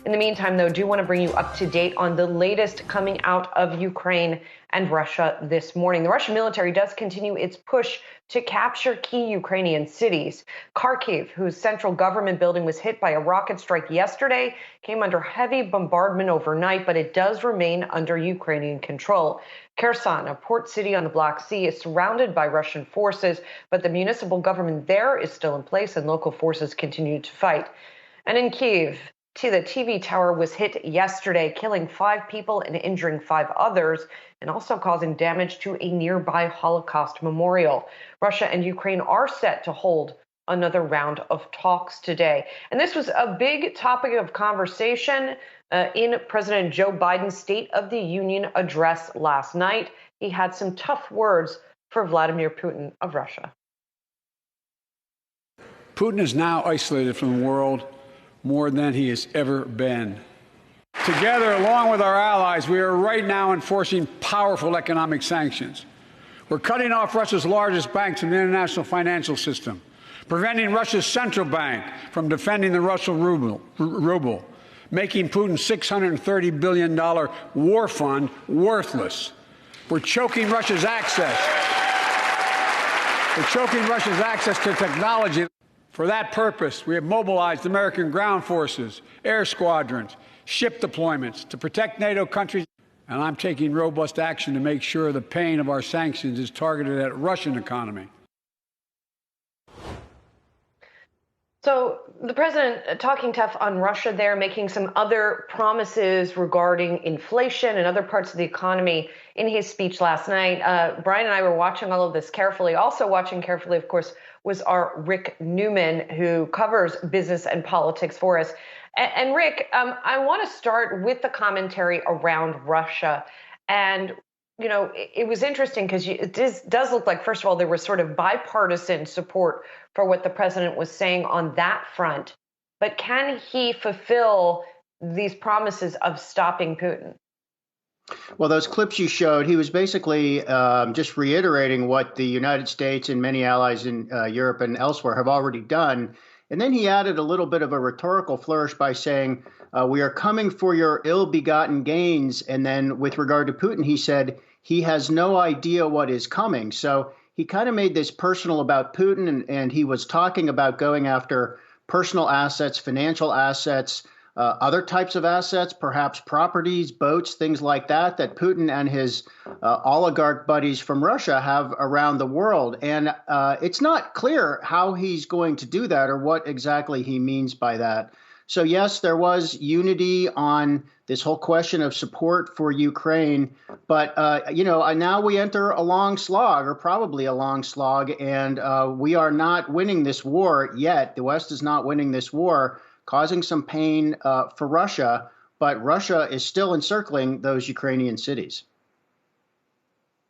In the meantime, though, do want to bring you up to date on the latest coming out of Ukraine and Russia this morning. The Russian military does continue its push to capture key Ukrainian cities. Kharkiv, whose central government building was hit by a rocket strike yesterday, came under heavy bombardment overnight, but it does remain under Ukrainian control. Kherson, a port city on the Black Sea, is surrounded by Russian forces, but the municipal government there is still in place and local forces continue to fight. And in Kyiv, the TV tower was hit yesterday, killing 5 people and injuring 5 others, and also causing damage to a nearby Holocaust memorial. Russia and Ukraine are set to hold another round of talks today. And this was a big topic of conversation in President Joe Biden's State of the Union address last night. He had some tough words for Vladimir Putin of Russia. Putin is now isolated from the world more than he has ever been. Together, along with our allies, we are right now enforcing powerful economic sanctions. We're cutting off Russia's largest banks in the international financial system, preventing Russia's central bank from defending the Russian ruble, making Putin's $630 billion war fund worthless. We're choking Russia's access. To technology. For that purpose, we have mobilized American ground forces, air squadrons, ship deployments to protect NATO countries. And I'm taking robust action to make sure the pain of our sanctions is targeted at Russian economy. So the president talking tough on Russia there, making some other promises regarding inflation and other parts of the economy in his speech last night. Brian and I were watching all of this carefully. Also watching carefully, of course, was our Rick Newman, who covers business and politics for us. And Rick, I want to start with the commentary around Russia. And, you know, it was interesting because it does look like, first of all, there was sort of bipartisan support for what the president was saying on that front. But can he fulfill these promises of stopping Putin? Well, those clips you showed, he was basically just reiterating what the United States and many allies in Europe and elsewhere have already done. And then he added a little bit of a rhetorical flourish by saying, we are coming for your ill-begotten gains. And then with regard to Putin, he said he has no idea what is coming. So he kind of made this personal about Putin, and he was talking about going after personal assets, financial assets, other types of assets, perhaps properties, boats, things like that Putin and his oligarch buddies from Russia have around the world. And it's not clear how he's going to do that or what exactly he means by that. So, yes, there was unity on this whole question of support for Ukraine. But, now we enter a long slog, or probably a long slog, and we are not winning this war yet. The West is not winning this war, causing some pain for Russia, but Russia is still encircling those Ukrainian cities.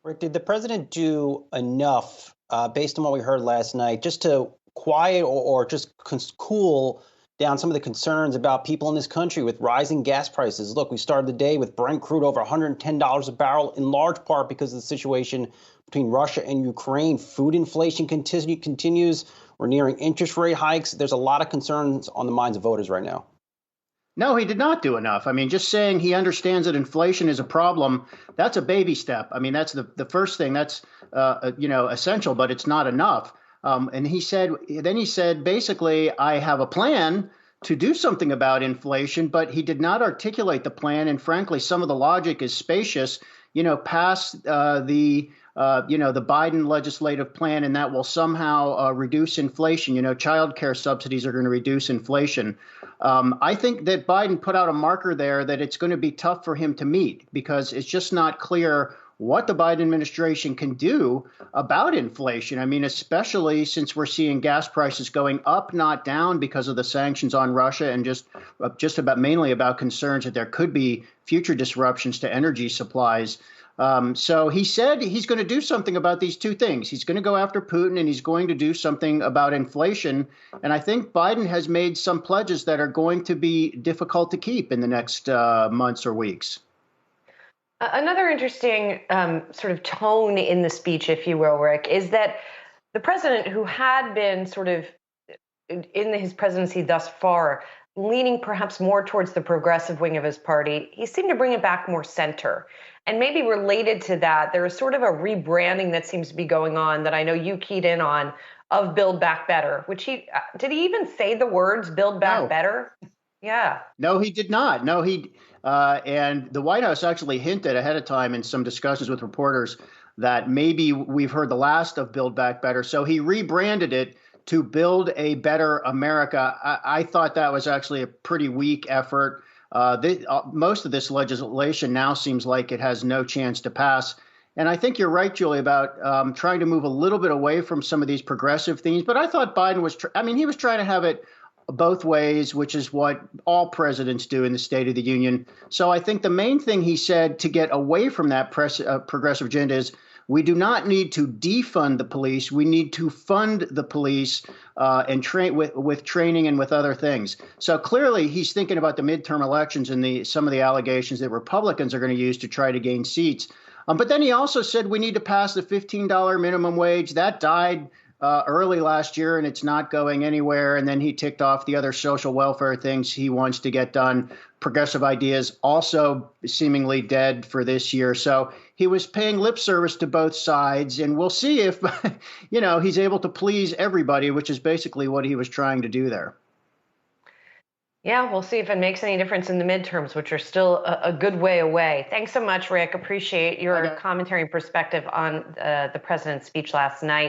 Rick, did the president do enough, based on what we heard last night, just to quiet or just cool down some of the concerns about people in this country with rising gas prices? Look, we started the day with Brent crude over $110 a barrel, in large part because of the situation between Russia and Ukraine. Food inflation continues. We're nearing interest rate hikes. There's a lot of concerns on the minds of voters right now. No, he did not do enough. I mean, just saying he understands that inflation is a problem, that's a baby step. I mean, that's the first thing. That's, essential, but it's not enough. And he said, basically, I have a plan to do something about inflation, but he did not articulate the plan. And frankly, some of the logic is spacious, past the Biden legislative plan, and that will somehow reduce inflation. Child care subsidies are going to reduce inflation. I think that Biden put out a marker there that it's going to be tough for him to meet because it's just not clear what the Biden administration can do about inflation. I mean, especially since we're seeing gas prices going up, not down, because of the sanctions on Russia, and just about mainly about concerns that there could be future disruptions to energy supplies. So he said he's going to do something about these two things. He's going to go after Putin, and he's going to do something about inflation. And I think Biden has made some pledges that are going to be difficult to keep in the next months or weeks. Another interesting sort of tone in the speech, if you will, Rick, is that the president, who had been sort of in his presidency thus far, leaning perhaps more towards the progressive wing of his party, he seemed to bring it back more center. And maybe related to that, there is sort of a rebranding that seems to be going on that I know you keyed in on of Build Back Better, which did he even say the words Build Back Better? Yeah. No, he did not. No, and the White House actually hinted ahead of time in some discussions with reporters that maybe we've heard the last of Build Back Better. So he rebranded it to Build a Better America. I thought that was actually a pretty weak effort. Most of this legislation now seems like it has no chance to pass. And I think you're right, Julie, about trying to move a little bit away from some of these progressive themes. But I thought Biden was, he was trying to have it both ways, which is what all presidents do in the State of the Union. So I think the main thing he said to get away from that progressive agenda is we do not need to defund the police. We need to fund the police and train with training and with other things. So clearly he's thinking about the midterm elections and some of the allegations that Republicans are going to use to try to gain seats. But then he also said we need to pass the $15 minimum wage. That died early last year, and it's not going anywhere. And then he ticked off the other social welfare things he wants to get done. Progressive ideas also seemingly dead for this year. So he was paying lip service to both sides, and we'll see if, he's able to please everybody, which is basically what he was trying to do there. Yeah, we'll see if it makes any difference in the midterms, which are still a good way away. Thanks so much, Rick. Appreciate your commentary and perspective on the president's speech last night.